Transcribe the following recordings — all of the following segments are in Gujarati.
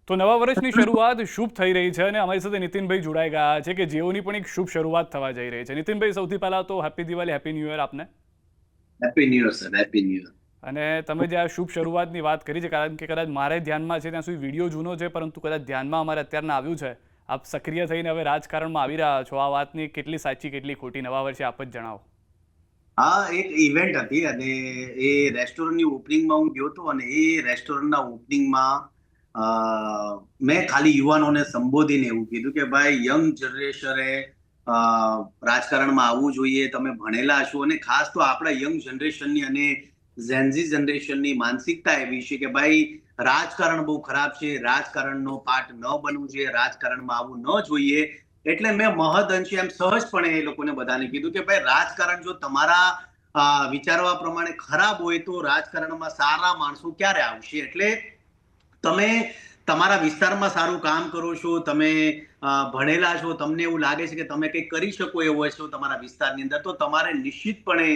તો નવા વર્ષની શરૂઆત શુભ થઈ રહી છે અને અમારી સાથે નીતિનભાઈ જોડાઈ ગયા છે કે જેઓની પણ એક શુભ શરૂઆત થવા જઈ રહી છે. નીતિનભાઈ, સૌથી પહેલા તો happy Diwali, happy new year આપને. Happy new year sir, happy new year. અને તમે જે આ શુભ શરૂઆતની વાત કરી છે, કારણ કે કદાચ મારે ધ્યાનમાં છે ત્યાં સુધી વિડીયો જૂનો છે, પરંતુ કદાચ ધ્યાનમાં અમારે અત્યારના આવ્યું છે. આપ સક્રિય થઈને હવે રાજકારણમાં આવી રહ્યા છો. આ વાતની કેટલી સાચી કેટલી ખોટી નવા વર્ષે આપ જ જણાવો. હા, એક ઇવેન્ટ હતી અને એ રેસ્ટોરન્ટની ઓપનિંગમાં હું ગયો હતો અને એ રેસ્ટોરન્ટના ઓપનિંગમાં મેં ખાલી યુવાનોને સંબોધીને એવું કીધું કે ભાઈ, યંગ જનરેશને રાજકારણમાં આવવું જોઈએ. તમે ભણેલા છો અને ખાસ તો આપણા યંગ જનરેશનની અને ઝેનઝી જનરેશનની માનસિકતા એવી છે કે ભાઈ, રાજકારણ બહુ ખરાબ છે, રાજકારણનો પાર્ટ ન બનવું જોઈએ, રાજકારણમાં આવવું ન જોઈએ. એટલે મેં મહદઅંશે એમ સહજપણે એ લોકોને બધાને કીધું કે ભાઈ, રાજકારણ જો તમારા વિચારવા પ્રમાણે ખરાબ હોય તો રાજકારણમાં સારા માણસો ક્યારે આવશે? એટલે તમે તમારા વિસ્તારમાં સારું કામ કરો છો, તમે ભણેલા છો, તમને એવું લાગે છે કે તમે કંઈક કરી શકો એવો છો તમારા વિસ્તારની અંદર, તો તમારે નિશ્ચિતપણે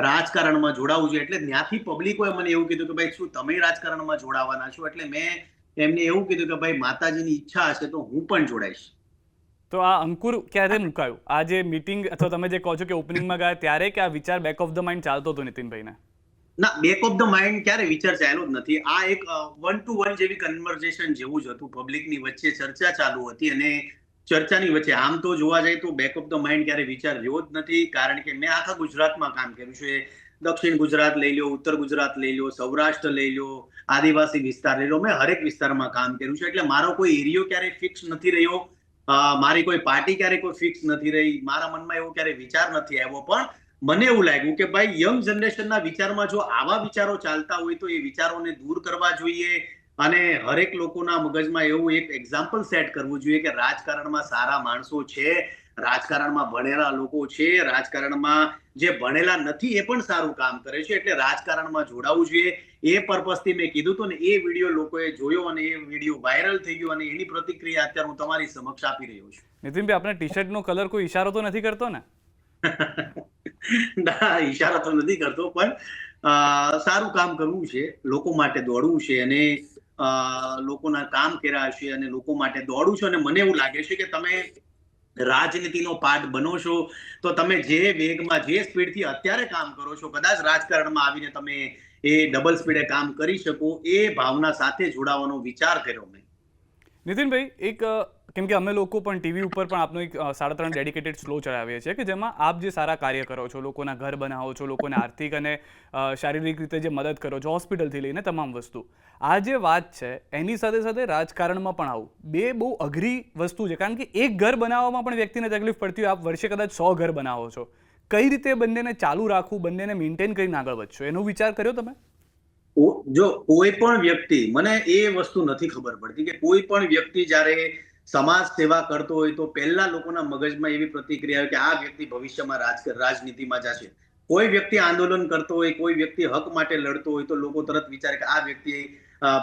રાજકારણમાં જોડાવવું જોઈએ. એટલે ત્યાંથી પબ્લિકોએ મને એવું કીધું કે ભાઈ, શું તમે રાજકારણમાં જોડાવાના છો? એટલે મેં એમને એવું કીધું કે ભાઈ, માતાજીની ઈચ્છા હશે તો હું પણ જોડાઈશ. તો આ અંકુર ક્યારે મુકાયું? આ જે મીટિંગ અથવા તમે જે કહો છો કે ઓપનિંગમાં ગયા ત્યારે, કે આ વિચાર બેક ઓફ ધ માઇન્ડ ચાલતો હતો નીતિનભાઈને? ના, બેક ઓફ ધ માઇન્ડ ક્યારે વિચાર ચાલ્યો જ નથી. આ એક 1 to 1 જેવી કન્વર્ઝેશન જેવું જ હતું. પબ્લિકની વચ્ચે ચર્ચા ચાલુ હતી અને ચર્ચાની વચ્ચે આમ તો જોવા જાય તો બેક ઓફ ધ માઇન્ડ ક્યારે વિચાર રહ્યો જ નથી. કારણ કે મેં આખા ગુજરાતમાં કામ કર્યું છે. દક્ષિણ ગુજરાત લઈ લો, ઉત્તર ગુજરાત લઈ લો, સૌરાષ્ટ્ર લઈ લો, આદિવાસી વિસ્તાર લઈ લો, મેં હરેક વિસ્તારમાં કામ કર્યું છે. એટલે મારો કોઈ એરિયો ક્યારેય ફિક્સ નથી રહ્યો. મારી કોઈ પાર્ટી ક્યારેય કોઈ ફિક્સ નથી રહી. મારા મનમાં એવો ક્યારેય વિચાર નથી આવ્યો. પણ મને એવું લાગ્યું કે ભાઈ, યંગ જનરેશનના વિચારમાં જો આવા વિચારો ચાલતા હોય તો એ વિચારોને દૂર કરવા જોઈએ અને હરેક લોકોના મગજમાં એવું એક એક્ઝામ્પલ સેટ કરવું જોઈએ કે રાજકારણમાં સારા માણસો છે, રાજકારણમાં ભણેલા લોકો છે, રાજકારણમાં જે ભણેલા નથી એ પણ સારું કામ કરે છે. એટલે રાજકારણમાં જોડાવવું જોઈએ. એ પર્પઝથી મેં કીધું હતું ને એ વિડીયો લોકોએ જોયો અને એ વિડીયો વાયરલ થઈ ગયો અને એની પ્રતિક્રિયા અત્યારે હું તમારી સમક્ષ આપી રહ્યો છું. નીતિનભાઈ, આપણા ટી શર્ટનો કલર કોઈ ઈશારો તો નથી કરતો ને? ના, ઈશારા તો નથી કરતો, પણ સારું કામ કરવું છે, લોકો માટે દોડવું છે અને લોકોના કામ કર્યા છે અને લોકો માટે દોડવું છે. અને મને એવું લાગે છે કે તમે રાજનીતિનો પાર્ટ બનો છો તો તમે જે વેગમાં જે સ્પીડથી અત્યારે કામ કરો છો, કદાચ રાજકારણમાં આવીને તમે એ ડબલ સ્પીડે કામ કરી શકો, એ ભાવના સાથે જોડાવાનો વિચાર કર્યો મેં. નીતિનભાઈ, એક કેમ કે અમે લોકો પણ ટીવી ઉપર પણ આપનો એક 3.5 ડેડિકેટેડ સ્લો ચલાવીએ છીએ કે જેમાં આપ જે સારા કાર્ય કરો છો, લોકોના ઘર બનાવો છો, લોકોને આર્થિક અને શારીરિક રીતે જે મદદ કરો છો, હોસ્પિટલથી લઈને તમામ વસ્તુ, આ જે વાત છે એની સાથે સાથે રાજકારણમાં પણ આવું બે બહુ અઘરી વસ્તુ છે. કારણ કે એક ઘર બનાવવામાં પણ વ્યક્તિને તકલીફ પડતી હોય. આપ વર્ષે કદાચ 100 ઘર બનાવો છો. કઈ રીતે બંનેને ચાલુ રાખવું, બંનેને મેન્ટેન કરીને આગળ વધશો, એનો વિચાર કર્યો તમે? જો કોઈ પણ વ્યક્તિ, મને એ વસ્તુ નથી ખબર પડતી કે કોઈ પણ વ્યક્તિ જ્યારે સમાજ સેવા કરતો હોય તો પહેલા લોકોના મગજમાં એવી પ્રતિક્રિયા હોય કે આ વ્યક્તિ ભવિષ્યમાં રાજનીતિમાં જશે. કોઈ વ્યક્તિ આંદોલન કરતો હોય, કોઈ વ્યક્તિ હક માટે લડતો હોય તો લોકો તરત વિચારે કે આ વ્યક્તિ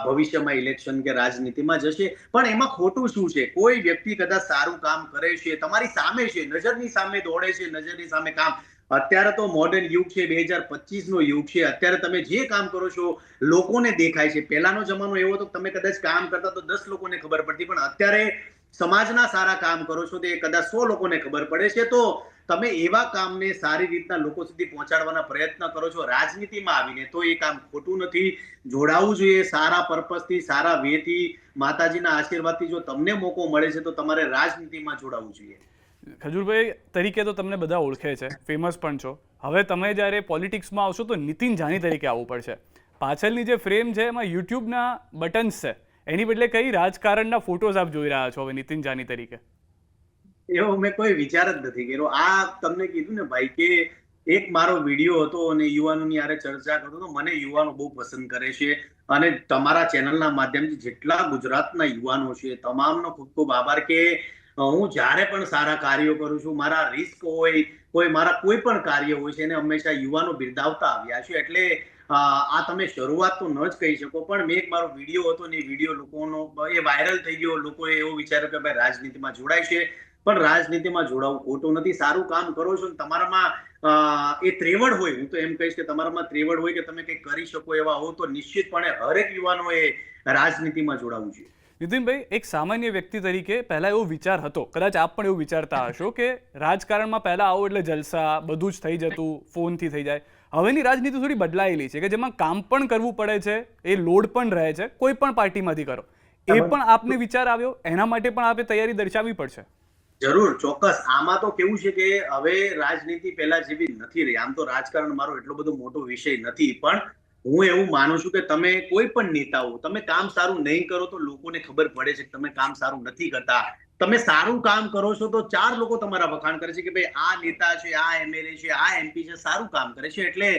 ભવિષ્યમાં ઇલેક્શન કે રાજનીતિમાં જશે. પણ એમાં ખોટું શું છે? કોઈ વ્યક્તિ કદાચ સારું કામ કરે છે, તમારી સામે છે, નજરની સામે દોડે છે, નજરની સામે કામ. અત્યારે તો મોડર્ન યુગ છે, 2025 નો યુગ છે. અત્યારે તમે જે કામ કરો છો લોકોને દેખાય છે. પહેલાનો જમાનો એવો હતો તમે કદાચ કામ કરતા તો 10 લોકોને ખબર પડતી, પણ અત્યારે સમાજના સારા કામ કરો છો તો એ કદાચ 100 લોકોને ખબર પડે છે. તો તમે એવા કામને સારી રીતના લોકો સુધી પહોંચાડવાના પ્રયત્ન કરો છો રાજનીતિમાં આવીને, તો એ કામ ખોટું નથી. જોડાવવું જોઈએ સારા પર્પઝથી, સારા વેથી, માતાજીના આશીર્વાદથી. જો તમને મોકો મળે છે તો તમારે રાજનીતિમાં જોડાવવું જોઈએ. ખજૂરભાઈ તરીકે તો તમને બધા ઓળખે છે, ફેમસ પણ છો. હવે તમે જ્યારે પોલિટિક્સમાં આવશો તો નીતિન જાની તરીકે આવવું પડશે. પાછળની જે ફ્રેમ છે એમાં યુટ્યુબના બટન્સ છે, એની બદલે કઈ રાજકારણના ફોટોઝ આપ જોઈ રહ્યા છો હવે નીતિન જાની તરીકે? એવો મેં કોઈ વિચાર જ નથી કર્યો. આ તમને કીધું ને ભાઈ કે એક મારો વિડીયો હતો અને યુવાનોની હારે ચર્ચા કરતો હતો. મને યુવાનો બહુ પસંદ કરે છે અને તમારા ચેનલના માધ્યમથી જેટલા ગુજરાતના યુવાનો છે તમામનો ખૂબ ખૂબ આભાર કે હું જ્યારે પણ સારા કાર્યો કરું છું, મારા રિસ્ક હોય, કોઈ મારા કોઈ પણ કાર્ય હોય છે, એને હંમેશા યુવાનો બિરદાવતા આવ્યા છે. એટલે આ તમે શરૂઆત તો ન જ કહી શકો, પણ મેં એક મારો વિડીયો હતો ને એ વિડીયો લોકોનો એ વાયરલ થઈ ગયો. લોકોએ એવું વિચાર્યું કે ભાઈ રાજનીતિમાં જોડાય છે. પણ રાજનીતિમાં જોડાવું ખોટું નથી. સારું કામ કરો છો ને તમારામાં એ ત્રેવડ હોય, હું તો એમ કહીશ કે તમારામાં ત્રેવડ હોય કે તમે કંઈક કરી શકો એવા હો, તો નિશ્ચિતપણે હરેક યુવાનોએ રાજનીતિમાં જોડાવવું જોઈએ. નીતિનભાઈ, એક સામાન્ય વ્યક્તિ તરીકે પહેલા એવો વિચાર હતો, કદાચ આપ પણ એવું વિચારતા હશો કે રાજકારણમાં પહેલા આવો એટલે જલસા, બધું જ થઈ જતું, ફોનથી થઈ જાય. હવેની રાજનીતિ થોડી બદલાયેલી છે કે જેમાં કામ પણ કરવું પડે છે, એ લોડ પણ રહે છે, કોઈ પણ પાર્ટીમાંથી કરો. એ પણ આપને વિચાર આવ્યો, એના માટે પણ આપે તૈયારી દર્શાવવી પડશે. જરૂર, ચોક્કસ. આમાં તો કેવું છે કે હવે રાજનીતિ પહેલા જેવી નથી રહી. આમ તો રાજકારણ મારો એટલો બધો મોટો વિષય નથી, પણ હું એવું માનું છું કે તમે કોઈ પણ નેતાઓ, તમે કામ સારું નહીં કરો તો લોકોને ખબર પડે છે કે તમે કામ સારું નથી કરતા. તમે સારું કામ કરો છો તો 4 લોકો તમારા વખાણ કરે છે કે ભાઈ આ નેતા છે, આ એમએલએ છે, આ એમપી છે, સારું કામ કરે છે. એટલે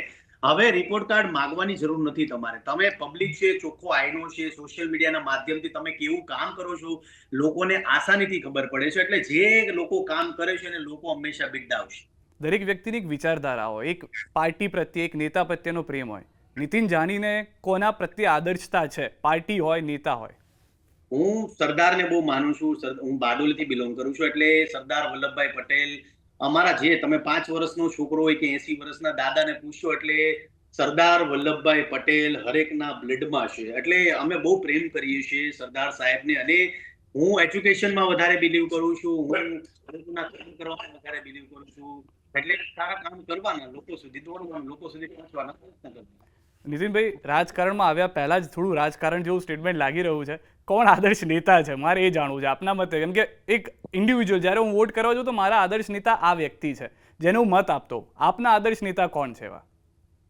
હવે રિપોર્ટ કાર્ડ માંગવાની જરૂર નથી તમારે. તમે પબ્લિક છે, ચોખ્ખો આઈનો છે, સોશિયલ મીડિયાના માધ્યમથી તમે કેવું કામ કરો છો લોકોને આસાનીથી ખબર પડે છે. એટલે જે લોકો કામ કરે છે એને લોકો હંમેશા બિરદાવશે. દરેક વ્યક્તિની એક વિચારધારા હોય, એક પાર્ટી પ્રત્યે, એક નેતા પ્રત્યેનો પ્રેમ હોય. નીતિન જાનીને કોના પ્રત્યે આદર્શતા છે, પાર્ટી હોય, નેતા હોય? હું સરદારને બહુ માનું છું. હું બારડોલીથી બિલોંગ કરું છું. એટલે સરદાર વલ્લભભાઈ પટેલ અમારા, જે તમે 5 વર્ષનો છોકરો હોય કે 80 વર્ષના દાદાને પૂછશો એટલે સરદાર વલ્લભભાઈ પટેલ હરેકના બ્લડમાં છે. એટલે અમે બહુ પ્રેમ કરીએ છીએ સરદાર સાહેબને. અને હું એજ્યુકેશનમાં વધારે બિલીવ કરું છું. હું લોકોના કામ કરવામાં વધારે બિલીવ કરું છું. એટલે સારા કામ કરવાના, લોકો સુધી દોડવાના, લોકો સુધી પહોંચવાના પ્રયત્ન કરવાના. નીતિનભાઈ, રાજકારણમાં આવ્યા પહેલા જ થોડું રાજકારણ જેવું સ્ટેટમેન્ટ લાગી રહ્યું છે. કોણ આદર્શ નેતા છે, મારે એ જાણવું છે આપના મતે. કેમ કે એક ઇન્ડિવિજ્યુઅલ, જ્યારે હું વોટ કરવા જાઉં તો મારા આદર્શ નેતા આ વ્યક્તિ છે જેને હું મત આપતો. આપના આદર્શ નેતા કોણ છે એવા?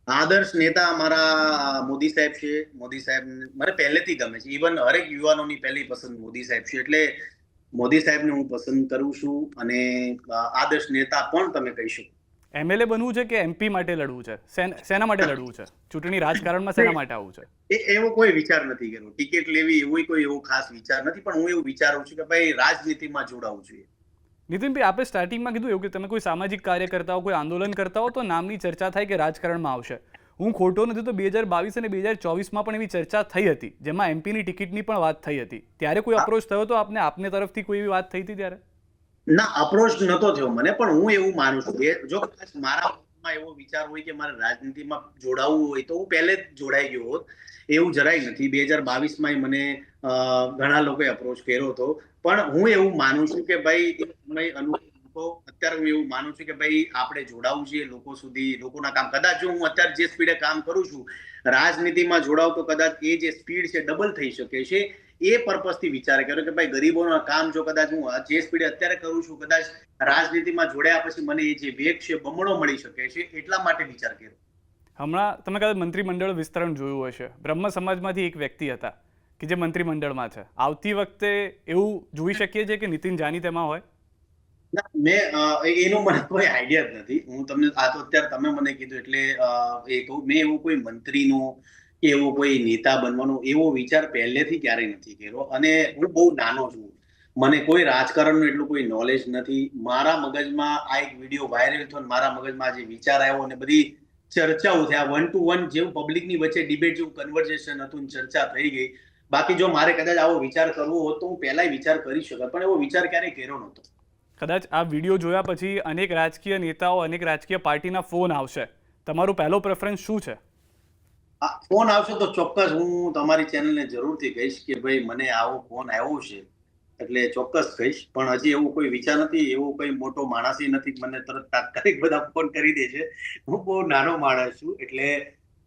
આદર્શ નેતા અમારા મોદી સાહેબ છે. મોદી સાહેબ મને પહેલેથી ગમે છે. ઇવન હરેક યુવાનોની પહેલી પસંદ મોદી સાહેબ છે. એટલે મોદી સાહેબને હું પસંદ કરું છું. અને આદર્શ નેતા પણ તમે કહી શકો. એમએલએ બનવું છે કે એમપી માટે લડવું છે? શેના માટે લડવું છે? ચૂંટણી રાજકારણમાં શેના માટે આવવું છે? એવો કોઈ વિચાર નથી કર્યો. ટિકિટ લેવી એવો ખાસ વિચાર નથી. પણ હું એવું વિચારું છું કે ભાઈ રાજનીતિમાં જોડાવું જોઈએ. નીતિનભાઈ, આપે સ્ટાર્ટિંગમાં કીધું એવું કે તમે કોઈ સામાજિક કાર્ય કરતા હો, કોઈ આંદોલન કરતા હો તો નામની ચર્ચા થાય કે રાજકારણમાં આવશે. હું ખોટો નથી તો 2022 અને 2024માં પણ એવી ચર્ચા થઈ હતી, જેમાં એમપીની ટિકિટની પણ વાત થઈ હતી. ત્યારે કોઈ અપ્રોચ થયો તો આપને તરફથી કોઈ એવી વાત થઈ હતી ત્યારે? ના, અપ્રોચ નતો થયો મને. પણ હું એવું માનું છું કે જો કદાચ મારા મનમાં એવો વિચાર હોય કે મારે રાજનીતિમાં જોડાવવું હોય તો હું પહેલે જ જોડાઈ ગયો હોત. એવું જરાય નથી. 2022માં મને ઘણા લોકોએ અપ્રોચ કર્યો હતો. પણ હું એવું માનું છું કે ભાઈ એક સમય અનુભવ, અત્યારે હું એવું માનું છું કે ભાઈ આપણે જોડાવું જોઈએ લોકો સુધી, લોકોના કામ. કદાચ જો હું અત્યારે જે સ્પીડે કામ કરું છું રાજનીતિમાં જોડાવ તો કદાચ એ જે સ્પીડ છે ડબલ થઈ શકે છે. એ પર્પઝથી વિચાર કર્યો કે ભાઈ ગરીબોના કામ જો કદાચ હું જે સ્પીડે અત્યારે કરું છું કદાચ રાજનીતિમાં જોડ્યા પછી મને એ જે વેગ છે બમણો મળી શકે છે. એટલા માટે વિચાર કર્યો. હમણાં તમે કદાચ મંત્રીમંડળ વિસ્તરણ જોયું હશે. બ્રહ્મ સમાજમાંથી એક વ્યક્તિ હતા કે જે મંત્રીમંડળમાં છે. આવતી વખતે એવું જોઈ શકીએ છીએ કે નીતિન જાની તેમાં હોય? એનો મને કોઈ આઈડિયા જ નથી. હું તમને આ તો અત્યારે તમે મને કીધું એટલે મેં એવું કોઈ મંત્રીનો કે એવો કોઈ નેતા બનવાનો એવો વિચાર પહેલેથી ક્યારેય નથી કર્યો. અને હું બહુ નાનો છું. મને કોઈ રાજકારણનું એટલું કોઈ નોલેજ નથી. મારા મગજમાં આ એક વિડીયો વાયરલ થયો, મારા મગજમાં જે વિચાર આવ્યો અને બધી ચર્ચાઓ થયા, 1 to 1 જેવું પબ્લિકની વચ્ચે ડિબેટ જેવું કન્વર્સેશન હતું, ચર્ચા થઈ ગઈ. બાકી જો મારે કદાચ આવો વિચાર કરવો હોત તો હું પહેલા વિચાર કરી શકત, પણ એવો વિચાર ક્યારેય કર્યો નહોતો. કદાચ આ વિડીયો જોયા પછી અનેક રાજકીય નેતાઓ, અનેક રાજકીય પાર્ટીના ફોન આવશે. તમારું પહેલો પ્રેફરન્સ શું છે? ફોન આવશે તો ચોક્કસ હું તમારી ચેનલને જરૂરથી કહીશ કે ભાઈ મને આવો ફોન આવ્યો છે. એટલે ચોક્કસ કહીશ. પણ હજી એવું કોઈ વિચાર નથી, એવો કોઈ મોટો માણસ નથી મને તરત તાત્કાલિક બધા ફોન કરી દે છે. હું બહુ નાનો માણસ છું. એટલે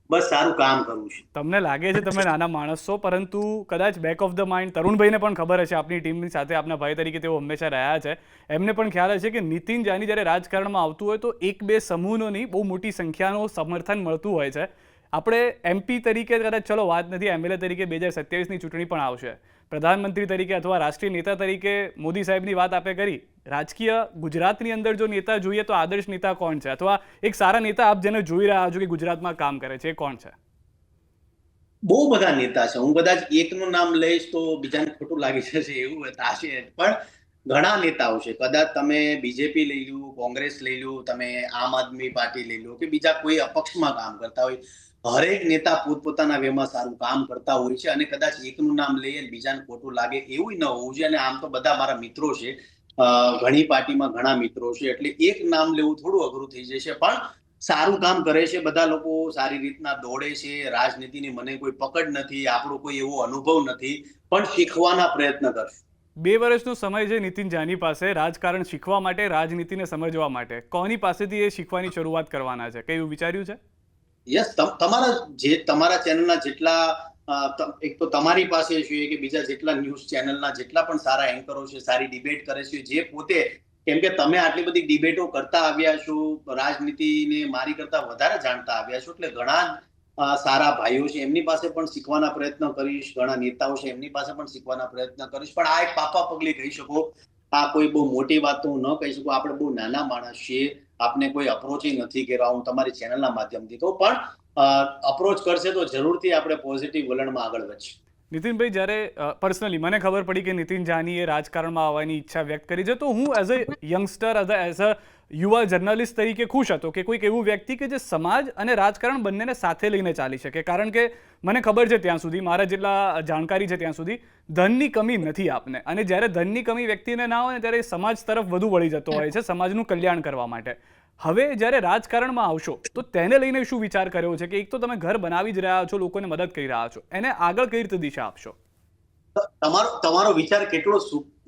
બસ સારું કામ કરું છું. તમને લાગે છે તમે નાના માણસ છો, પરંતુ કદાચ બેક ઓફ ધ માઇન્ડ તરુણભાઈને પણ ખબર હશે, આપની ટીમની સાથે આપના ભાઈ તરીકે તેઓ હંમેશા રહ્યા છે. એમને પણ ખ્યાલ હશે કે નીતિન જાની જ્યારે રાજકારણમાં આવતું હોય તો 1-2 સમૂહનો નહીં, બહુ મોટી સંખ્યાનું સમર્થન મળતું હોય છે. આપણે એમપી તરીકે કદાચ ચલો વાત નથી, એમએલએ તરીકે 2027ની ચૂંટણી પણ આવશે. પ્રધાનમંત્રી તરીકે અથવા રાષ્ટ્રીય નેતા તરીકે મોદી સાહેબની વાત આપે કરી. રાજકીય ગુજરાતની અંદર જો નેતા જોઈએ તો આદર્શ નેતા કોણ છે, અથવા એક સારા નેતા આપ જેને જોઈ રહ્યા છો કે ગુજરાતમાં કામ કરે છે, એ કોણ છે? બહુ બધા નેતા છે. હું કદાચ એકનું નામ લઈશ તો બીજાને ખોટું લાગી જશે એવું થશે. પણ ઘણા નેતાઓ છે. કદાચ તમે બીજેપી લઈ લો, કોંગ્રેસ લઈ લો, તમે આમ આદમી પાર્ટી લઈ લો કે બીજા કોઈ અપક્ષમાં કામ કરતા હોય, હરેક નેતા પોતપોતાના વેમાં સારું કામ કરતા હોય છે. અને કદાચ એકનું નામ લઈએ બીજાને ખોટું લાગે એવું ન હોવું જોઈએ. અને આમ તો બધા મારા મિત્રો છે, ઘણી પાર્ટીમાં ઘણા મિત્રો છે. એટલે એક નામ લેવું થોડું અઘરું થઈ જશે. પણ સારું કામ કરે છે, બધા લોકો સારી રીતના દોડે છે, રાજનીતિની મને કોઈ પકડ નથી, આપણો કોઈ એવો અનુભવ નથી, પણ શીખવાના પ્રયત્ન કરશું. 2 વર્ષનો સમય છે નીતિન જાની પાસે રાજકારણ શીખવા માટે, રાજનીતિને સમજવા માટે. કોની પાસેથી એ શીખવાની શરૂઆત કરવાના છે? કઈ એવું વિચાર્યું છે? યસ, તમારા ચેનલના જેટલા એક તો તમારી પાસે છે કે બીજા જેટલા ન્યૂઝ ચેનલના જેટલા પણ સારા એન્કરો છે, સારી ડિબેટ કરે છે, જે પોતે, કેમ કે તમે આટલી બધી ડિબેટો કરતા આવ્યા છો, રાજનીતિને મારી કરતા વધારે જાણતા આવ્યા છો, એટલે ઘણા સારા ભાઈઓ છે, એમની પાસે પણ શીખવાના પ્રયત્ન કરીશ, ઘણા નેતાઓ છે એમની પાસે પણ શીખવાના પ્રયત્ન કરીશ, પણ આ એક પાપા પગલી કહી શકો. આ કોઈ બહુ મોટી વાત તો હું ન કહી શકું, આપણે બહુ નાના માણસ છીએ, આપને કોઈ અપ્રોચ નથી કર્યો, હું તમારી ચેનલના માધ્યમથી કહું, પણ અપ્રોચ કરશે તો જરૂરથી આપણે પોઝિટિવ વલણમાં આગળ વધીશું. નીતિનભાઈ, જ્યારે પર્સનલી મને ખબર પડી કે નીતિન જાનીએ રાજકારણમાં આવવાની ઈચ્છા વ્યક્ત કરી છે, તો હું as a youngster, as a યુવા જર્નલિસ્ટ તરીકે ખુશ હતો કે કોઈક એવું વ્યક્તિ કે જે સમાજ અને રાજકારણ બંનેને સાથે લઈને ચાલી શકે. કારણ કે મને ખબર છે ત્યાં સુધી, મારા જેટલા જાણકારી છે ત્યાં સુધી, ધનની કમી નથી આપને. અને જ્યારે ધનની કમી વ્યક્તિને ના હોય ને, ત્યારે સમાજ તરફ વધુ વળી જતો હોય છે, સમાજનું કલ્યાણ કરવા માટે. હવે જ્યારે રાજકારણમાં આવશો તો તેને લઈને શું વિચાર કર્યો છે કે એક તો તમે ઘર બનાવી જ રહ્યા છો, લોકોને મદદ કરી રહ્યા છો, એને આગળ કઈ રીતે દિશા આપશો? તમારો વિચાર કેટલો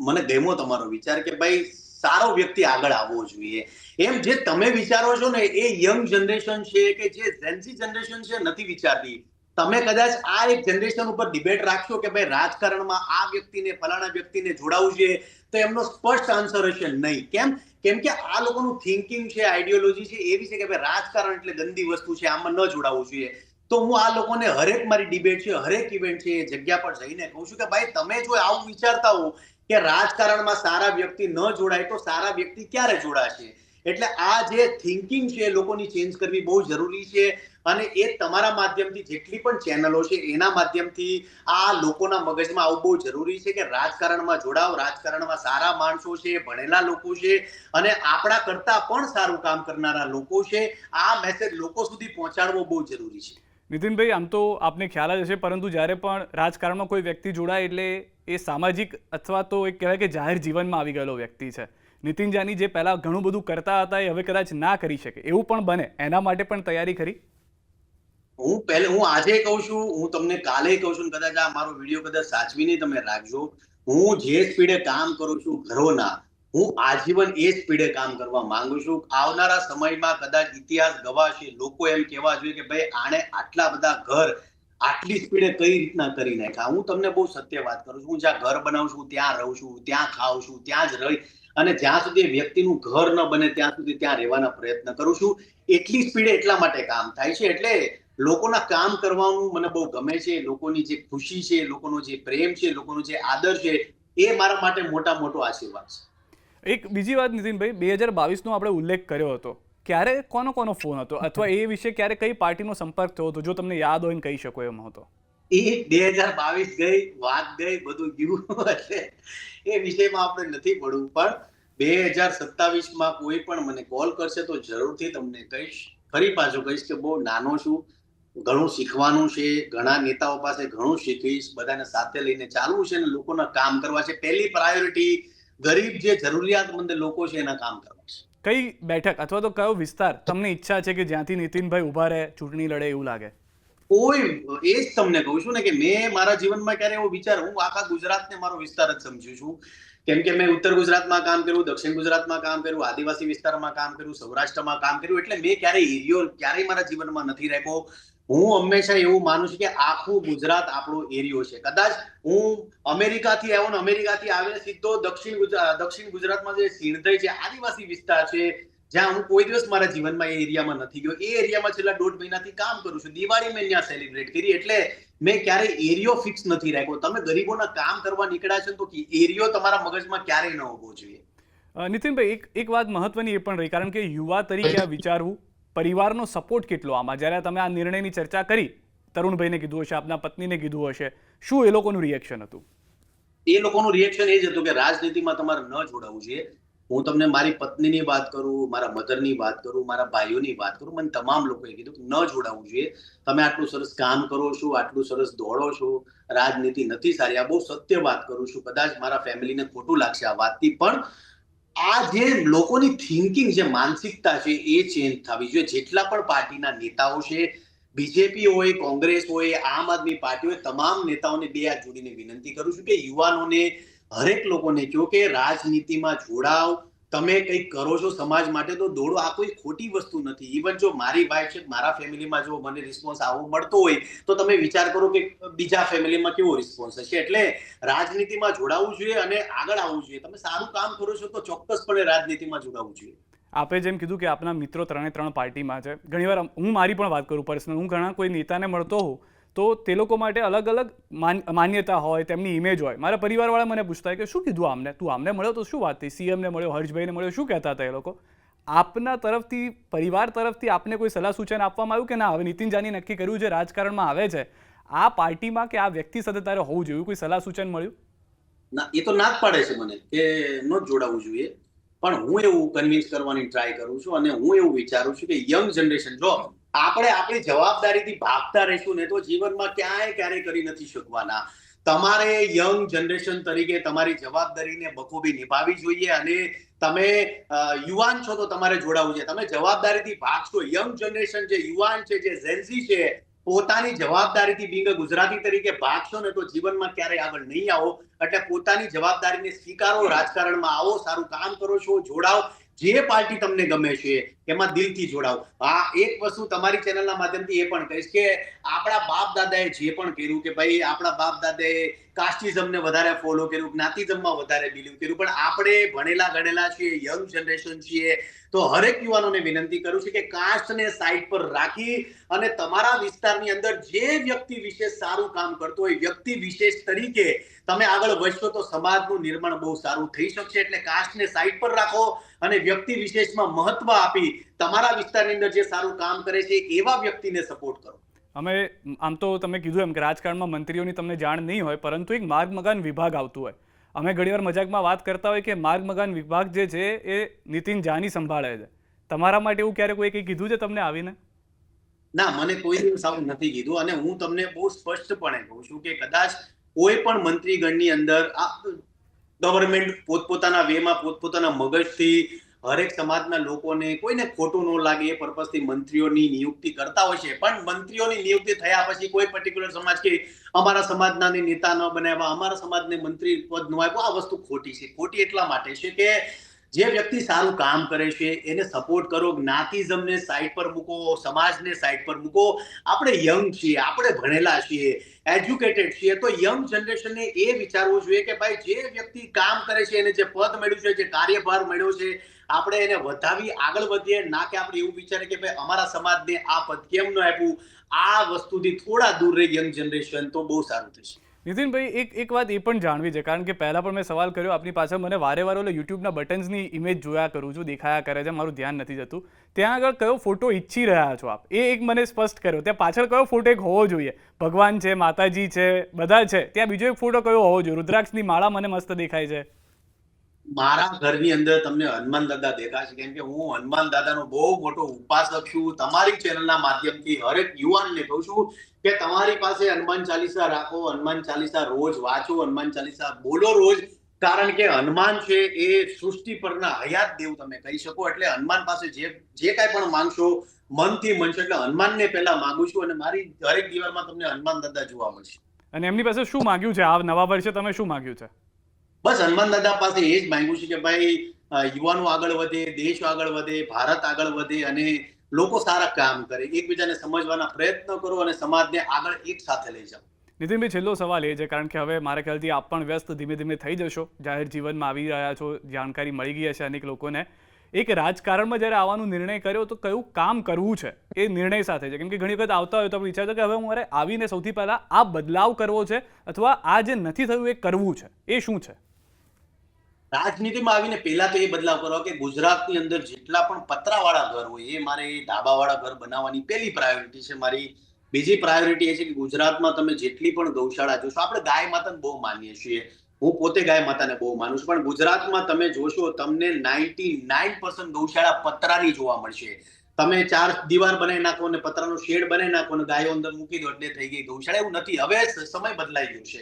મને ગમ્યો, તમારો વિચાર કે ભાઈ સારો વ્યક્તિ આગળ આવવો જોઈએ. એમ જે તમે વિચારો છો ને, એ યંગ જનરેશન છે કે જે ઝેન્ઝી જનરેશન છે નથી વિચારતી. તમે કદાચ આ એક જનરેશન ઉપર ડિબેટ રાખશો કે ભાઈ રાજકારણમાં આ વ્યક્તિને, ફલાણા વ્યક્તિને જોડાવવું જોઈએ, તો એમનો સ્પષ્ટ આન્સર હશે નહીં. કેમ કે આ લોકોનું થિંકિંગ છે, આઈડિયોલોજી છે એવી છે કે ભાઈ રાજકારણ એટલે ગંદી વસ્તુ છે, આમાં ન જોડાવવું જોઈએ. તો હું આ લોકોને હરેક મારી ડિબેટ છે, હરેક ઇવેન્ટ છે, એ જગ્યા પર જઈને કહું છું કે ભાઈ તમે જો આવું વિચારતા હો કે રાજકારણમાં સારા વ્યક્તિ ન જોડાય, તો સારા વ્યક્તિ ક્યારે જોડાશે? એટલે આ જે થિંકિંગ છે લોકોની ચેન્જ કરવી બહુ જરૂરી છે. અને એ તમારા માધ્યમથી, જેટલી પણ ચેનલો છે એના માધ્યમથી આ લોકોના મગજમાં આવું બહુ જરૂરી છે કે રાજકારણમાં જોડાવ, રાજકારણમાં સારા માણસો છે, ભણેલા લોકો છે, અને આપણા કરતા પણ સારું કામ કરનારા લોકો છે. આ મેસેજ લોકો સુધી પહોંચાડવો બહુ જરૂરી છે. નીતિનભાઈ, આમ તો આપને ખ્યાલ જ હશે, પરંતુ જ્યારે પણ રાજકારણમાં કોઈ વ્યક્તિ જોડાય એટલે એ સામાજિક અથવા તો એક કહેવાય કે જાહેર જીવનમાં આવી ગયેલો વ્યક્તિ છે. નીતિન જાની જે પહેલાં ઘણું બધું કરતા હતા એ હવે કદાચ ના કરી શકે, એવું પણ બને, એના માટે પણ તૈયારી કરી? હું આજે કહું છું, હું તમને કાલે કહું છું, કદાચ આ મારો વિડીયો કદાચ સાચવીને તમે રાખજો. હું જે સ્પીડે કામ કરું છું ઘરોના, હું આજીવન એ સ્પીડે કામ કરવા માંગુ છું. આવનારા સમયમાં કદાચ ઇતિહાસ ગવાશે, લોકો એમ કહેવા જોઈએ કે ભાઈ આણે આટલા બધા ઘર આટલી સ્પીડે કઈ રીતના કરી નાખ્યા. હું તમને બહુ સત્ય વાત કરું છું. હું જ્યાં ઘર બનાવું છું ત્યાં રહું છું, ત્યાં ખાઉં છું, ત્યાં જ રહી, અને જ્યાં સુધી વ્યક્તિનું ઘર ન બને ત્યાં સુધી ત્યાં રહેવાના પ્રયત્ન કરું છું. એટલી સ્પીડે એટલા માટે કામ થાય છે. એટલે લોકોના કામ કરવાનું મને બહુ ગમે છે. લોકોની જે ખુશી છે, લોકોનો જે પ્રેમ છે, લોકોનો જે આદર છે, એ મારા માટે મોટો આશીર્વાદ છે. એક બીજી વાત નીતિનભાઈ, 2022નો આપણે ઉલ્લેખ કર્યો હતો, ક્યારે કોનો ફોન હતો, અથવા એ વિશે ક્યારે કઈ પાર્ટીનો સંપર્ક થયો હતો, જો તમને યાદ હોય ને કહી શકો એમ હતો? એ 2022 ગઈ, વાત ગઈ, બધું ગયું, એટલે એ વિષયમાં આપણે નથી પડવું. પણ 2027માં કોઈ પણ મને કોલ કરશે તો જરૂરથી તમને કહીશ. ફરી પાછું કહીશ કે બહુ નાનો છું, ઘણું શીખવાનું છે, ઘણા નેતાઓ પાસે ઘણું શીખીશ, બધાને સાથે લઈને ચાલવું છે, અને લોકોના કામ કરવા છે. પહેલી પ્રાયોરિટી ગરીબ જે જરૂરિયાતમંદ લોકો છે એના કામ કરવા છે. કઈ બેઠક અથવા તો કયો વિસ્તાર તમને ઈચ્છા છે કે જ્યાંથી નીતિનભાઈ ઉભા રહે, ચૂંટણી લડે એવું લાગે? એ જ તમને કહું છું ને કે મેં મારા જીવનમાં ક્યારે એવો વિચાર, હું આખા ગુજરાતને મારો વિસ્તાર જ સમજુ છું. કેમ કે મેં ઉત્તર ગુજરાતમાં કામ કર્યું, દક્ષિણ ગુજરાતમાં કામ કર્યું, આદિવાસી વિસ્તારમાં કામ કર્યું, સૌરાષ્ટ્રમાં કામ કર્યું. એટલે મેં ક્યારેય મારા જીવનમાં નથી રાખ્યો. હું હંમેશા એવું માનું છું કે આખું ગુજરાત આપણો એરિયો છે. કદાચ હું અમેરિકાથી આવ્યો ને અમેરિકાથી આવીને સીધો દક્ષિણ ગુજરાતમાં જે સિણધઈ છે, આદિવાસી વિસ્તાર છે, જ્યાં હું કોઈ દિવસ મારા જીવનમાં એ એરિયામાં નથી ગયો, એ એરિયામાં છેલ્લા 1.5 મહિનાથી કામ કરું છું. દિવાળી મેં ત્યાં સેલિબ્રેટ કરી. એટલે મેં ક્યારેય એરિયો ફિક્સ નથી રાખ્યો. તમે ગરીબોના કામ કરવા નીકળ્યા છો તો એરિયો તમારા મગજમાં ક્યારેય ન હોવો જોઈએ. નીતિનભાઈ, એક વાત મહત્વની એ પણ રહી, કારણ કે યુવા તરીકે આ વિચારવું, પરિવારનો સપોર્ટ કેટલો આમાં? જ્યારે તમે આ નિર્ણયની ચર્ચા કરી, તરુણભાઈને કીધું હશે, આપના પત્નીને કીધું હશે, શું એ લોકોનું રિએક્શન હતું? એ લોકોનું રિએક્શન એ જ હતું કે રાજનીતિમાં તમારે ન જોડાવવું જોઈએ. હું તમને મારી પત્નીની વાત કરું, મારા મધરની વાત કરું, મારા ભાઈઓની વાત કરું, મને તમામ લોકોએ કીધું કે ન જોડાવવું જોઈએ. તમે આટલું સરસ કામ કરો છો, આટલું સરસ દોડો છો, રાજનીતિ નથી સારી. આ બહુ સત્ય વાત કરું છું. કદાચ મારા ફેમિલીને ખોટું લાગશે આ વાતથી, પણ આ જે લોકોની થિંકિંગ જે માનસિકતા છે એ ચેન્જ થવી જોઈએ. જેટલા પણ પાર્ટીના નેતાઓ છે, બીજેપી હોય, કોંગ્રેસ હોય, આમ આદમી પાર્ટી હોય, તમામ નેતાઓને બે હાથ જોડીને વિનંતી કરું છું કે યુવાનોને, હરેક લોકોને કહો કે રાજનીતિમાં જોડાવ. તમે કંઈક કરો છો સમાજ માટે તો દોડો. આ કોઈ ખોટી વસ્તુ નથી. ઇવન જો મારી વાઈફ છે, મારા ફેમિલીમાં જો મને રિસ્પોન્સ આવો મળતો હોય તો તમે વિચાર કરો કે બીજા ફેમિલીમાં કેવો રિસ્પોન્સ હશે. એટલે રાજનીતિમાં જોડાવવું જોઈએ અને આગળ આવવું જોઈએ. તમે સારું કામ કરો છો તો ચોક્કસપણે રાજનીતિમાં જોડાવવું જોઈએ. આપે જેમ કીધું કે આપના મિત્રો 3 પાર્ટીમાં છે. ઘણીવાર હું મારી પણ વાત કરું પર્સનલ, હું ઘણા કોઈ નેતાને મળતો હોઉં તો તે લોકો માટે અલગ અલગ માન્યતા હોય, તેમની ઇમેજ હોય. મારા પરિવારવાળા મને પૂછતા હોય કે શું કીધું આમને, તું આમને મળ્યો તો શું વાત થઈ, સીએમને મળ્યો, હર્ષભાઈને મળ્યો, શું કહેતા હતા એ લોકો. આપના તરફથી, પરિવાર તરફથી આપને કોઈ સલાહ સૂચન આપવામાં આવ્યું કે ના, હવે નીતિન જાની નક્કી કર્યું છે, રાજકારણમાં આવે છે, આ પાર્ટીમાં કે આ વ્યક્તિ સાથે તારે હોવું જોઈએ, કોઈ સલાહ સૂચન મળ્યું? ના, એ તો ના જ પાડે છે મને કે ન જ જોડાવવું જોઈએ. પણ હું એવું કન્વિન્સ કરવાની ટ્રાય કરું છું અને હું એવું વિચારું છું કે યંગ જનરેશન, જો આપણે આપણી જવાબદારીથી ભાગતા રહીશું ને તો જીવનમાં ક્યારેય કરી નથી શકવાના. તમારે યંગ જનરેશન તરીકે તમારી જવાબદારીને બખૂબી નિભાવવી જોઈએ અને તમે યુવાન છો તો તમારે જોડાવવું જોઈએ. તમે જવાબદારીથી ભાગશો, યંગ જનરેશન જે યુવાન છે, જે ઝેનઝી છે, પોતાની જવાબદારીથી બીંગ ગુજરાતી તરીકે ભાગશો ને તો જીવનમાં ક્યારેય આગળ નહીં આવો. એટલે પોતાની જવાબદારીને સ્વીકારો, રાજકારણમાં આવો, સારું કામ કરો છો, જોડાઓ. જે પાર્ટી તમને ગમે છે એમાં દિલથી જોડાઓ. હા, એક વસ્તુ તમારી ચેનલના માધ્યમથી એ પણ કહીશ કે આપણા બાપ દાદાએ જે પણ કર્યું કે ભાઈ આપણા બાપ દાદાએ કાસ્ટિઝમને વધારે ફોલો કર્યું, જ્ઞાતિઝમમાં વધારે બિલીવ કર્યું, પણ આપણે ભણેલા ગણેલા છીએ, યંગ જનરેશન છીએ, તો હરેક યુવાનોને વિનંતી કરું છું કે કાસ્ટને સાઈડ પર રાખી અને તમારા વિસ્તારની અંદર જે વ્યક્તિ વિશેષ સારું કામ કરતો હોય, વ્યક્તિ વિશેષ તરીકે તમે આગળ વધશો તો સમાજનું નિર્માણ બહુ સારું થઈ શકશે. એટલે કાસ્ટને સાઈડ પર રાખો અને વ્યક્તિ વિશેષમાં મહત્વ આપી તમારા વિસ્તારની અંદર જે સારું કામ કરે છે એવા વ્યક્તિને સપોર્ટ કરો. અમે આમ તો તમે કીધું એમ કે રાજકારણમાં મંત્રીઓની તમને જાણ નહીં હોય, પરંતુ એક માર્ગ મકાન વિભાગ આવતું હોય. અમે ઘણીવાર મજાકમાં વાત કરતા હોય કે માર્ગ મકાન વિભાગ જે છે એ નીતિન જાની સંભાળે છે. તમારા માટે એવું ક્યારે કોઈ કંઈ કીધું છે તમને આવીને? ના, મને કોઈ દિવસ આવું નથી કીધું અને હું તમને બહુ સ્પષ્ટપણે કહું છું કે કદાચ કોઈ પણ મંત્રીગણની અંદર આ ગવર્મેન્ટ પોતપોતાના વેમાં, પોતપોતાના મગજથી હરેક સમાજના લોકોને કોઈને ખોટું ન લાગે એ પર્પઝથી મંત્રીઓની નિયુક્તિ કરતા હોય છે. પણ મંત્રીઓની નિયુક્તિ થયા પછી કોઈ પર્ટિક્યુલર સમાજ કે અમારા સમાજના નેતા ન બનાવ્યા, અમારા સમાજને મંત્રી પદ ન આપ્યું, આ વસ્તુ ખોટી છે. ખોટી એટલા માટે છે કે જે વ્યક્તિ સારું કામ કરે છે એને સપોર્ટ કરો. જ્ઞાતિઝમને સાઈડ પર મૂકો, સમાજને સાઈડ પર મૂકો. આપણે યંગ છીએ, આપણે ભણેલા છીએ, એજ્યુકેટેડ છીએ, તો યંગ જનરેશનને એ વિચારવું જોઈએ કે ભાઈ જે વ્યક્તિ કામ કરે છે, એને જે પદ મળ્યું છે, જે કાર્યભાર મળ્યો છે, આપણે એને વધાવી આગળ વધીએ. ના કે આપણે એવું વિચારીએ કે ભાઈ અમારા સમાજને આ પદ કેમ ન આપ્યું. આ વસ્તુથી થોડા દૂર રહી યંગ જનરેશન તો બહુ સારું થશે. નીતિનભાઈ, એક વાત એ પણ જાણવી છે, કારણ કે પહેલાં પણ મેં સવાલ કર્યો આપની પાછળ, મને વારે ઓલા યુટ્યુબના બટન્સની ઇમેજ જોયા કરું છું, દેખાયા કરે છે, મારું ધ્યાન નથી જતું. ત્યાં આગળ કયો ફોટો ઈચ્છી રહ્યા છો આપ, એ એક મને સ્પષ્ટ કર્યો. ત્યાં પાછળ કયો ફોટો એક હોવો જોઈએ? ભગવાન છે, માતાજી છે, બધા છે, ત્યાં બીજો એક ફોટો કયો હોવો જોઈએ? રુદ્રાક્ષની માળા મને મસ્ત દેખાય છે. મારા ઘરની અંદર તમને હનુમાન દાદા દેખાશે, કેમ કે હું હનુમાન દાદાનો બહુ મોટો ઉપાસક છું. તમારી ચેનલના માધ્યમથી હરેક યુવાનને કહું છું કે તમારી પાસે હનુમાન ચાલીસા રાખો, હનુમાન ચાલીસા રોજ વાંચો, હનુમાન ચાલીસા બોલો રોજ. કારણ કે હનુમાન છે એ સૃષ્ટિ પરના હયાત દેવ તમે કહી શકો. એટલે હનુમાન પાસે જે કાંઈ પણ માંગશો મનથી મનશો. એટલે હનુમાનને પહેલા માંગુ છું અને મારી દરેક દિવાલમાં તમને હનુમાન દાદા જોવા મળશે. અને એમની પાસે શું માગ્યું છે? આ નવા વર્ષે તમે શું માગ્યું છે? બસ હનુમાન દાદા પાસે એ જ માંગ્યું છે કે ભાઈ યુવાનો આગળ વધે, દેશ આગળ વધે, ભારત આગળ વધે અને લોકો સારા કામ કરે, એકબીજાને સમજવાના પ્રયત્ન કરો અને સમાજને આગળ એક સાથે લઈ જાઓ. નીતિનભાઈ, છેલ્લો સવાલ એ છે, કારણ કે હવે મારા ખ્યાલથી આપ પણ વ્યસ્ત ધીમે ધીમે થઈ જશો, જાહેર જીવનમાં આવી રહ્યા છો, જાણકારી મળી ગઈ હશે અનેક લોકોને. એક રાજકારણમાં જ્યારે આવવાનો નિર્ણય કર્યો તો કયું કામ કરવું છે એ નિર્ણય સાથે છે, કેમ કે ઘણી વખત આવતા હોય તો આપણે વિચારતો કે હવે મારે આવીને સૌથી પહેલાં આ બદલાવ કરવો છે અથવા આ જે નથી થયું એ કરવું છે, એ શું છે? રાજનીતિમાં આવીને પહેલા તો એ બદલાવ કરો કે ગુજરાતની અંદર જેટલા પણ પતરાવાળા ઘર હોય એ મારે ધાબાવાળા ઘર બનાવવાની પહેલી પ્રાયોરિટી છે મારી. બીજી પ્રાયોરિટી એ છે કે ગુજરાતમાં તમે જેટલી પણ ગૌશાળા જોશો, આપણે ગાય માતાને બહુ માનીએ છીએ, હું પોતે ગાય માતાને બહુ માનું છું, પણ ગુજરાતમાં તમે જોશો તમને 99% ગૌશાળા પતરાની જોવા મળશે. તમે 4 દીવાર બનાવી નાખો અને પતરાનું શેડ બનાવી નાખો અને ગાયો અંદર મૂકી દો એટલે થઈ ગઈ ગૌશાળા. એવું નથી. હવે સમય બદલાઈ ગયો છે.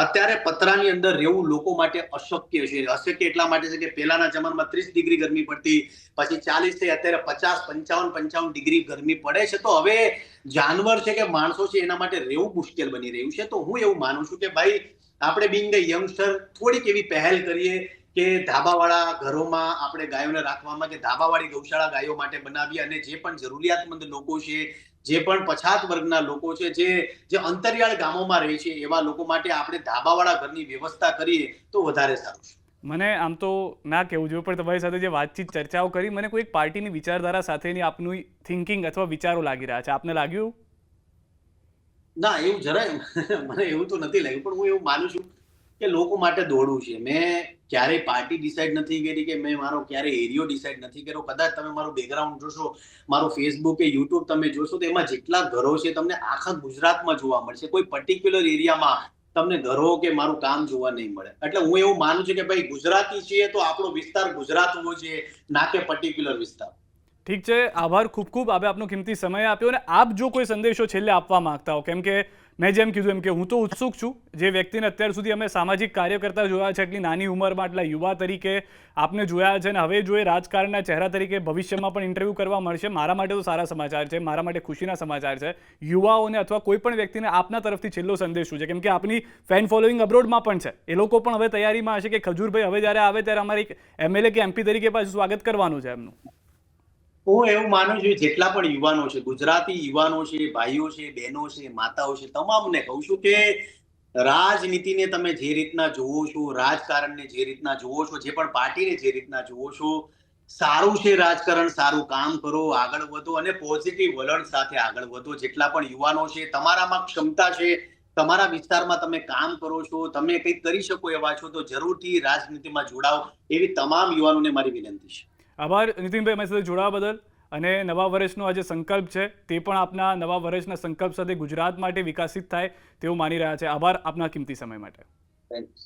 અત્યારે પતરાની અંદર રહેવું લોકો માટે અશક્ય છે. અશક્ય એટલા માટે છે કે પહેલાના જમાનામાં 30 ડિગ્રી ગરમી પડતી, પછી 40 થઈ, અત્યારે 50, 55 ડિગ્રી ગરમી પડે છે. તો હવે જાનવર છે કે માણસો છે એના માટે રહેવું મુશ્કેલ બની રહ્યું છે. તો હું એવું માનું છું કે ભાઈ આપણે બિંગ યંગસ્ટર થોડીક એવી પહેલ કરીએ કે ધાબાવાળા ઘરોમાં આપણે ગાયોને રાખવામાં, કે ધાબાવાળી ગૌશાળા ગાયો માટે બનાવીએ, અને જે પણ જરૂરિયાતમંદ લોકો છે, જે પણ પછાત વર્ગના લોકો છે, જે અંતરિયાળ ગામોમાં રહે છે, એવા લોકો માટે આપણે ધાબાવાળા ઘરની વ્યવસ્થા કરીએ તો વધારે સારું છે. મને આમ તો ના કહેવું જોઈએ, પણ તમારી સાથે જે વાતચીત ચર્ચાઓ કરી, મને કોઈ એક પાર્ટીની વિચારધારા સાથેની આપનું થિંકિંગ અથવા વિચારો લાગી રહ્યા છે. આપને લાગ્યું? ના, એવું જરાય મને એવું તો નથી લાગ્યું, પણ હું એવું માનું છું કે લોકો માટે દોડવું છે. મેં ક્યારેય પાર્ટી ડિસાઈડ નથી કરી, કે મેં મારો ક્યારેય એરિયો ડિસાઈડ નથી કર્યો. કદાચ તમે મારું બેકગ્રાઉન્ડ જોશો, મારું ફેસબુક કે યુટ્યુબ તમે જોશો, તો એમાં જેટલા ઘરો છે તમને આખા ગુજરાતમાં જોવા મળશે. કોઈ પર્ટિક્યુલર એરિયામાં તમને ઘરો કે મારું કામ જોવા નહીં મળે. એટલે હું એવું માનું છું કે ભાઈ ગુજરાતી છીએ તો આપણો વિસ્તાર ગુજરાત હોવો જોઈએ, ના કે પર્ટિક્યુલર વિસ્તાર. ઠીક છે, આભાર ખૂબ ખૂબ. આપે આપનો કિંમતી સમય આપ્યો. અને આપ જો કોઈ સંદેશો છેલ્લે આપવા માંગતા હો, કેમ કે મેં જેમ કીધું એમ કે હું તો ઉત્સુક છું. જે વ્યક્તિને અત્યાર સુધી અમે સામાજિક કાર્ય કરતા જોયા છે, એટલી નાની ઉંમરમાં આટલા યુવા તરીકે આપને જોયા છે, અને હવે જો એ રાજકારણના ચહેરા તરીકે ભવિષ્યમાં પણ ઇન્ટરવ્યૂ કરવા મળશે, મારા માટે તો સારા સમાચાર છે, મારા માટે ખુશીના સમાચાર છે. યુવાઓને અથવા કોઈ પણ વ્યક્તિને આપના તરફથી છેલ્લો સંદેશ શું છે? કેમ કે આપની ફેન ફોલોઈંગ અબ્રોડમાં પણ છે. એ લોકો પણ હવે તૈયારીમાં હશે કે ખજૂરભાઈ હવે જ્યારે આવે ત્યારે અમારે એક MLA કે MP તરીકે પાછું સ્વાગત કરવાનું છે એમનું. હું એવું માનું છું જેટલા પણ યુવાનો છે, ગુજરાતી યુવાનો છે, ભાઈઓ છે, બહેનો છે, માતાઓ છે, તમામને કહું છું કે રાજનીતિને તમે જે રીતના જોવો છો, રાજકારણને જે રીતના જોવો છો, જે પણ પાર્ટીને જે રીતના જોવો છો, સારું છે રાજકારણ, સારું કામ કરો, આગળ વધો અને પોઝિટિવ વલણ સાથે આગળ વધો. જેટલા પણ યુવાનો છે, તમારામાં ક્ષમતા છે, તમારા વિસ્તારમાં તમે કામ કરો છો, તમે કંઈક કરી શકો એવા છો, તો જરૂરથી રાજનીતિમાં જોડાઓ, એવી તમામ યુવાનોને મારી વિનંતી છે. આભાર નીતિનભાઈ, અમારી સાથે જોડાવા બદલ. અને નવા વર્ષનો આ જે સંકલ્પ છે તે પણ આપના નવા વર્ષના સંકલ્પ સાથે ગુજરાત માટે વિકસિત થાય તેવું માની રહ્યા છે. આભાર આપના કિંમતી સમય માટે. થેન્ક્સ.